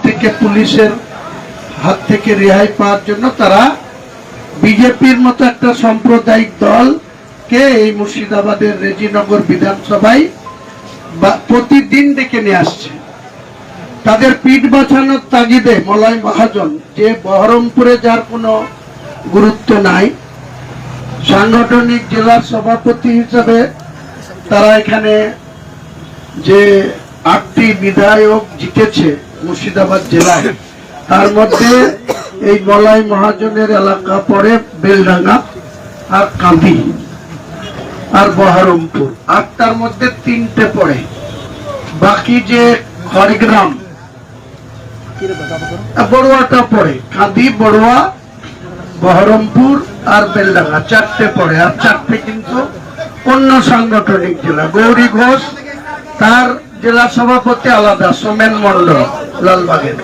থেকে পুলিশের হাত থেকে রেহাই পাওয়ার জন্য তারা বিজেপির মতো একটা সাম্প্রদায়িক দলকে এই মুর্শিদাবাদের রেজিনগর বিধানসভায় প্রতিদিন ডেকে নিয়ে আসছে। তাদের পিঠ বাঁচানোর তাগিদে মলয় মহাজন, যে বহরমপুরে যার কোনো গুরুত্ব নাই, সাংগঠনিক জেলার সভাপতি হিসেবে তারা এখানে যে 8টি বিধায়ক জিতেছে মুর্শিদাবাদ জেলায়, তার মধ্যে এই মলয় মহাজনের এলাকা পড়ে বেলডাঙ্গা আর কাঁদি আর বহরমপুর। 8টার মধ্যে 3টে পড়ে, বাকি যে খড়গ্রাম বড়ুয়াটা পড়ে, কাঁদি, বড়ুয়া, বহরমপুর আর বেলডাঙ্গা 4টে পড়ে। আর 4টে কিন্তু অন্য সাংগঠনিক জেলা। গৌরী ঘোষ তার জেলা সভাপতি আলাদা, সোমেন মন্ডল লালবাগের,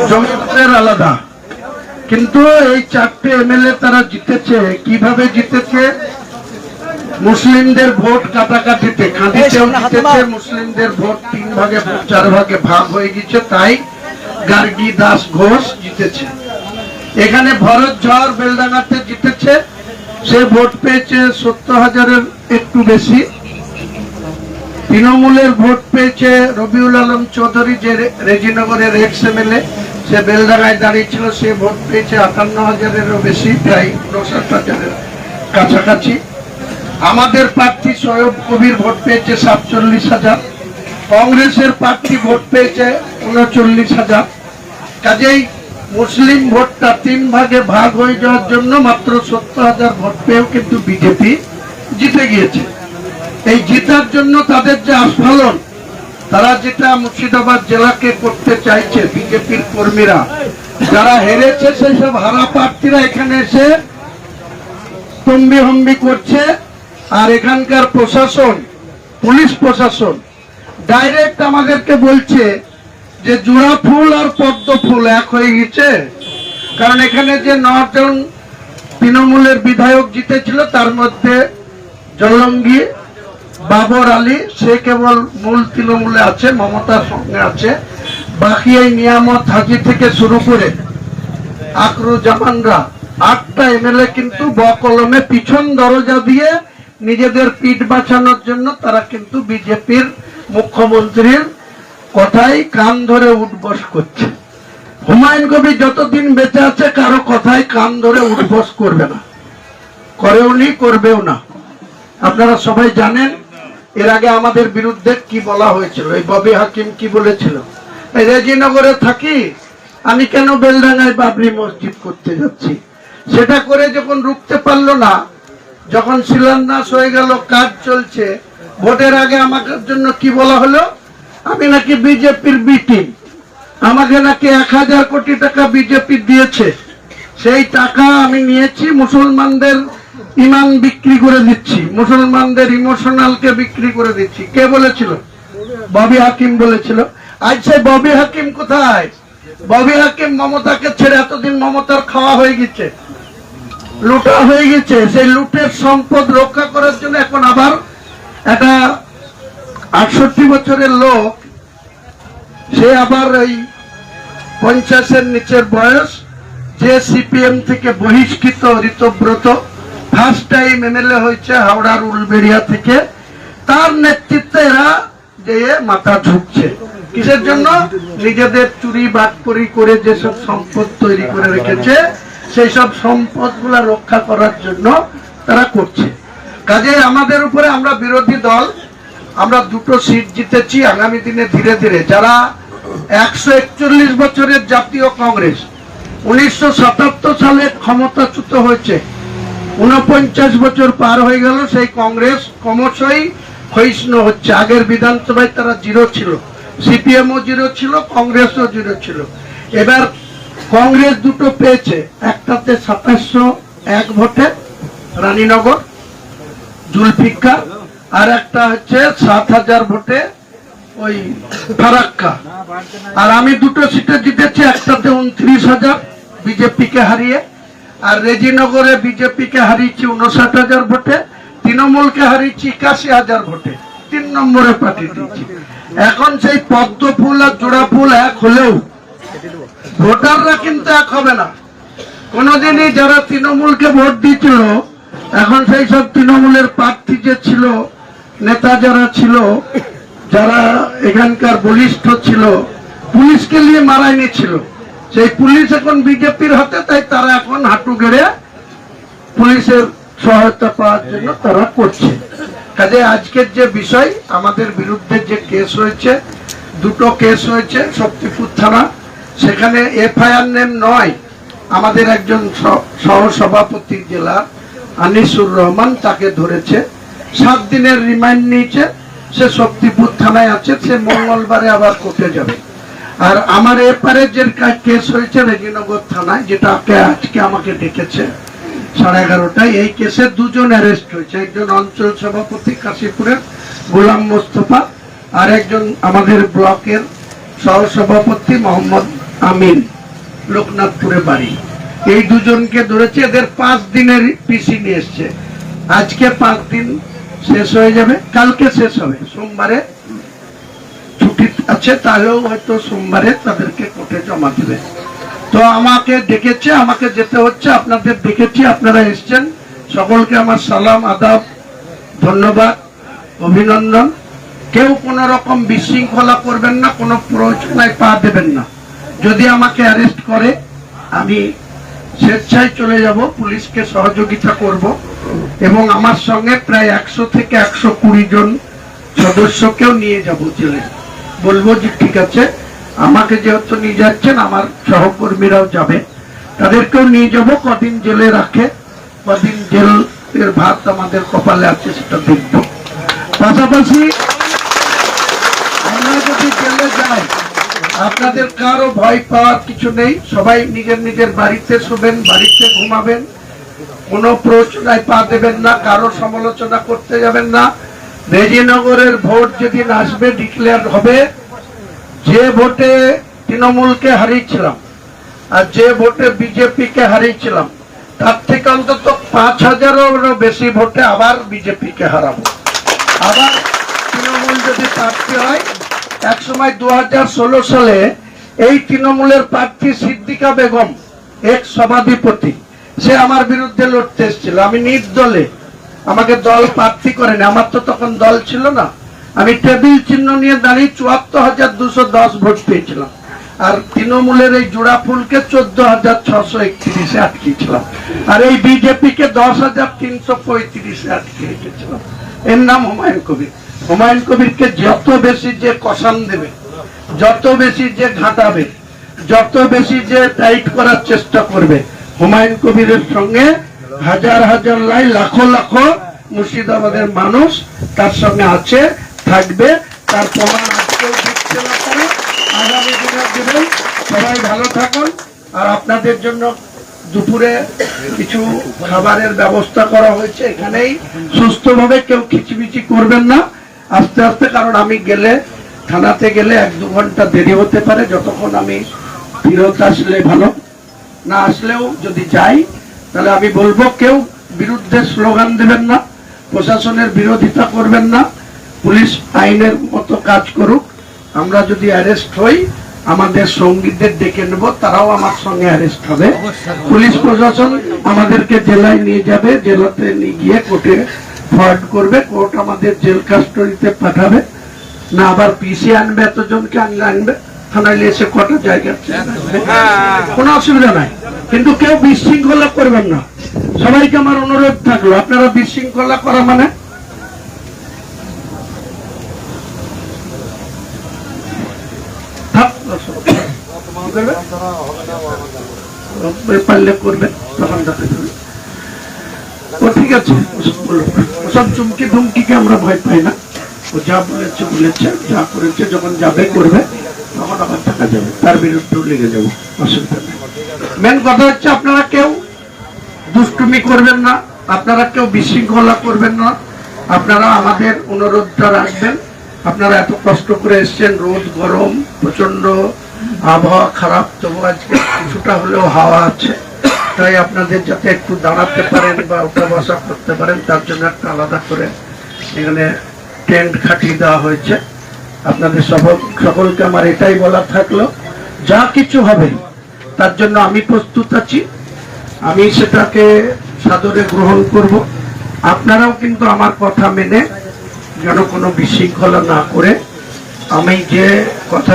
জমিদারের আলাদা। কিন্তু এই 4টে এমএলএ তারা জিতেছে। কিভাবে জিতেছে? মুসলিমদের ভোট কাটাকাটিতে। কাঁদিতেও জিতেছে, মুসলিমদের ভোট 3 ভাগে 4 ভাগে ভাগ হয়ে গেছে, তাই গার্গী দাস ঘোষ জিতেছে। এখানে ভরত ঝড় বেলডাঙ্গাতে জিতেছে, সে ভোট পেয়েছে 70,000-এর একটু বেশি। তৃণমূলের ভোট পেয়েছে রবিউল আলম চৌধুরী, যে রেজিনগরের এক্স এমএলএ, সে বেলডাঙ্গায় দাঁড়িয়েছিল, সে ভোট পেয়েছে 58,000-এরও বেশি, প্রায় 59,000-এর কাছাকাছি। আমাদের প্রার্থী সৈয়দ কবির ভোট পেয়েছে 47,000। কংগ্রেসের প্রার্থী ভোট পেয়েছে 39,000। কাজেই মুসলিম ভোটটা 3 ভাগে ভাগ হয়ে যাওয়ার জন্য মাত্র 70,000 ভোট পেয়েও কিন্তু বিজেপি জিতে গিয়েছে। এই জিতার জন্য তাদের যে আস্ফালন, তারা যেটা মুর্শিদাবাদ জেলাকে করতে চাইছে, বিজেপির কর্মীরা যারা হেরেছে সেই সব হারা প্রার্থীরা এখানে এসে তম্বিহম্বি করছে। আর এখানকার প্রশাসন, পুলিশ প্রশাসন ডাইরেক্ট আমাদেরকে বলছে যে জোড়া ফুল আর পদ্ম ফুল এক হয়ে গেছে। কারণ এখানে যে 9 জন তৃণমূলের বিধায়ক জিতেছিল, তার মধ্যে জলঙ্গি বাবর আলী, সে কেবল মূল তৃণমূলে আছে, মমতার সঙ্গে আছে। বাকি এই নিয়ামত হাজি থেকে শুরু করে আকরুজ্জামানরা 8টা এমএলএ কিন্তু বকলমে পিছন দরজা দিয়ে নিজেদের পিঠ বাঁচানোর জন্য তারা কিন্তু বিজেপির মুখ্যমন্ত্রীর কথাই কান ধরে উঠবস করছে। হুমায়ুন কবির যতদিন বেঁচে আছে কারো কথাই কান ধরে উঠবস করবে না, করেওনি, করবেও না। আপনারা সবাই জানেন এর আগে আমাদের বিরুদ্ধে কি বলা হয়েছিল। এই ববি হাকিম কি বলেছিল, এই রেজিনগরে থাকি আমি কেন বেলডাঙ্গায় বাবরি মসজিদ করতে যাচ্ছি। সেটা করে যখন রুখতে পারলো না, যখন শিলান্যাস হয়ে গেল, কাজ চলছে, ভোটের আগে আমাকে জন্য কি বলা হলো, আমি নাকি বিজেপির বি টিম, আমাকে নাকি 1000 কোটি টাকা বিজেপি দিয়েছে, সেই টাকা আমি নিয়েছি, মুসলমানদের ইমান বিক্রি করে দিচ্ছি, মুসলমানদের ইমোশনালকে বিক্রি করে দিচ্ছি। কে বলেছিল? ববি হাকিম বলেছিল। আজ সেই ববি হাকিম কোথায়? ববি হাকিম মমতাকে ছেড়ে, এতদিন মমতার খাওয়া হয়ে গেছে, লুটা হয়ে গেছে। সেই লুটের সম্পদ রক্ষা করার জন্য এখন আবার একটা 68 বছরের লোক, সে আবার ওই 50-এর নিচের বয়স, যে সিপিএম থেকে বহিষ্কৃত ঋতব্রত, ফার্স্ট টাইম এমএলএ হয়েছে হাওড়ার উলবেড়িয়া থেকে, তার নেতৃত্বে এরা যে মাথা ঝুঁকছে। কিসের জন্য? নিজেদের চুরি বাটপুরি করে যেসব সম্পদ তৈরি করে রেখেছে, সেই সব সম্পদ গুলা রক্ষা করার জন্য তারা করছে। কাজে আমাদের উপরে, আমরা বিরোধী দল, আমরা 2টো সিট জিতেছি। আগামী দিনে ধীরে ধীরে যারা 141 বছরের জাতীয় কংগ্রেস 1977 সালে ক্ষমতাচ্যুত হয়েছে, 49 বছর পার হয়ে গেল, সেই কংগ্রেস ক্রমশই ক্ষয়িষ্ণু হচ্ছে। আগের বিধানসভায় তারা 0 ছিল, সিপিএমও 0 ছিল, কংগ্রেসও 0 ছিল। এবার কংগ্রেস 2টো পেয়েছে, একটাতে 2701 ভোটে রানীনগর জুলফিকার, আর একটা হচ্ছে 7000 ভোটে ওই ফারাক্কা। আর আমি 2টো সিটে জিতেছি, একটাতে 29,000 বিজেপিকে হারিয়ে, আর রেজিনগরে বিজেপিকে হারিয়েছি 59,000 ভোটে, তৃণমূলকে হারিয়েছি 81,000 ভোটে, 3 নম্বরে পাঠিয়ে দিয়েছি। এখন সেই পদ্ম ফুল আর জোড়া ফুল এক হলেও ভোটাররা কিন্তু এক হবে না। কোনদিনই যারা তৃণমূলকে ভোট দিয়েছিল, এখন সেই সব তৃণমূলের প্রার্থী যে ছিল, নেতা যারা ছিল, যারা এখানকার বলিষ্ঠ ছিল, পুলিশকে নিয়ে মারাই নিয়েছিল, সেই পুলিশ এখন বিজেপির হাতে, তাই তারা এখন হাঁটু গেড়ে পুলিশের সহায়তা পাওয়ার জন্য তারা করছে। কাজে আজকের যে বিষয়, আমাদের বিরুদ্ধে যে কেস হয়েছে, দুটো কেস হয়েছে শক্তিপুর থানা, সেখানে এফআইআর নেম নয়, আমাদের একজন সহসভাপতি জেলা আনিসুর রহমান, তাকে ধরেছে, 7 দিনের রিমান্ড নিয়েছে, সে শক্তিপুর থানায় আছে, সে মঙ্গলবারে আবার কোর্টে যাবে। আর আমার এপারে যে কেস হয়েছে রেজিনগর থানায়, যেটা আজকে আমাকে ডেকেছে 11:30টায়, এই কেসে 2 জন অ্যারেস্ট হয়েছে। একজন অঞ্চল সভাপতি কাশীপুরের গোলাম মোস্তফা, আর একজন আমাদের ব্লকের সহসভাপতি মোহাম্মদ আমিন, লোকনাথপুরে বাড়ি। এই 2 জনকে ধরেছে, এদের 5 দিনের পিসি নিয়ে এসছে। আজকে 5 দিন শেষ হয়ে যাবে, কালকে শেষ হবে, সোমবারে ছুটি আছে, তাহলেও হয়তো সোমবারে তাদেরকে কোর্টে জমা দেবে। তো আমাকে ডেকেছে, আমাকে যেতে হচ্ছে, আপনাদের ডেকেছি, আপনারা এসছেন, সকলকে আমার সালাম, আদাব, ধন্যবাদ, অভিনন্দন। কেউ কোন রকম বিশৃঙ্খলা করবেন না, কোনো প্ররোচনায় পা দেবেন না। যদি আমাকে অ্যারেস্ট করে, আমি স্বেচ্ছায় চলে যাব, পুলিশকে সহযোগিতা করব, এবং আমার সঙ্গে প্রায় 100 থেকে 120 জন সদস্যকেও নিয়ে যাব জেলে। বলবো যে ঠিক আছে, আমাকে যেহেতু নিয়ে যাচ্ছেন, আমার সহকর্মীরাও যাবে, তাদেরকেও নিয়ে যাব। কদিন জেলে রাখে, কদিন জেলের ভাত আমাদের কপালে আছে, সেটা দেখব। পাশাপাশি আমরা যদি জেলে যাই, আপনাদের কারো ভয় পাওয়ার কিছু নেই, সবাই নিজের নিজের বাড়িতে শোবেন, বাড়িতে ঘুমাবেন, কোনো প্ররোচনায় পা দেবেন না, কারো সমালোচনা করতে যাবেন না। রেজিনগরের ভোট যেদিন আসবে, ডিক্লেয়ার হবে, যে ভোটে তৃণমূলকে হারিয়েছিলাম আর যে ভোটে বিজেপিকে হারিয়েছিলাম, তার থেকে অন্তত 5000-এরও বেশি ভোটে আবার বিজেপিকে হারাবো। আবার তৃণমূল যদি প্রার্থী হয়, একসময় 2016 সালে এই তৃণমূলের প্রার্থী সিদ্দিকা বেগম, এক্স সভাধিপতি, সে আমার বিরুদ্ধে লড়তে এসেছিল। আমি নির্দলে, আমাকে দল প্রার্থী করেনি, আমার তো তখন দল ছিল না, আমি টেবিল চিহ্ন নিয়ে দাঁড়িয়ে 74,210 ভোট পেয়েছিলাম। আর তৃণমূলের এই জোড়া ফুলকে 14,631-এ আটকেছিলাম, আর এই বিজেপিকে 10,335-এ আটকে রেখেছিলাম। এর নাম হুমায়ুন কবির। হুমায়ুন কবিরকে যত বেশি যে কষান দেবে, যত বেশি যে ঘাটাবে, যত বেশি যে টাইট করার চেষ্টা করবে, হুমায়ুন কবিরের সঙ্গে হাজার হাজার লাই, লাখো লাখো মুর্শিদাবাদের মানুষ তার সঙ্গে আছে, থাকবে। তার প্রমাণ আজকেও দিচ্ছে না, করে আগামী দিনে দেবেন। সবাই ভালো থাকুন। আর আপনাদের জন্য দুপুরে কিছু খাবারের ব্যবস্থা করা হয়েছে, এখানেই সুস্থভাবে, কেউ খিচিমিচি করবেন না, আস্তে আস্তে। কারণ আমি গেলে, থানাতে গেলে 1-2 ঘন্টা দেরি হতে পারে, যতক্ষণ আমি ফিরত আসলে ভালো, না আসলেও যদি যাই, তাহলে আমি বলবো কেউ বিরুদ্ধে স্লোগান দেবেন না, প্রশাসনের বিরোধিতা করবেন না, পুলিশ আইনের মতো কাজ করুক। আমরা যদি অ্যারেস্ট হই, আমাদের সঙ্গীদের ডেকে নেব, তারাও আমার সঙ্গে অ্যারেস্ট হবে। পুলিশ প্রশাসন আমাদেরকে জেলায় নিয়ে যাবে, জেলাতে নিয়ে গিয়ে কোর্টে ফরওয়ার্ড করবে, কোর্ট আমাদের জেল কাস্টডিতে পাঠাবে। না আবার পিসি আনবে, এতজনকে আনবে, থানায় এসে কটা জায়গা কোনো অসুবিধা নাই। কিন্তু কেউ বিশৃঙ্খলা করবেন না, সবাইকে আমার অনুরোধ থাকলো। আপনারা বিশৃঙ্খলা করা মানে পারলে করবে, তখন ও ঠিক আছে। ওসব চুমকি ধুমকিকে আমরা ভয় পাই না, ও যা বলেছে বলেছে, যা করেছে, যখন যাবে করবে, তখন আবার থাকা যাবে, তার বিরুদ্ধেও লেগে যাবো, অসুবিধা নেই। মেন কথা হচ্ছে আপনারা কেউ দুষ্টুমি করবেন না, আপনারা কেউ বিশৃঙ্খলা করবেন না, আপনারা আমাদের অনুরোধটা রাখবেন। আপনারা এত কষ্ট করে এসছেন, রোদ গরম, প্রচন্ড আবহাওয়া খারাপ, তবু আজকে কিছুটা হলেও হাওয়া আছে, তাই আপনাদের যাতে একটু দাঁড়াতে পারেন বা উঠা বসা করতে পারেন, তার জন্য একটা আলাদা করে এখানে টেন্ট খাটিয়ে দেওয়া হয়েছে। আপনাদের সকলকে আমার এটাই বলার থাকলো, যা কিছু হবে তার জন্য আমি প্রস্তুত আছি, আমি সেটাকে সাদরে গ্রহণ করব। আপনারাও কিন্তু আমার কথা মেনে যেন কোনো বিশৃঙ্খলা না করে আমি যে কথা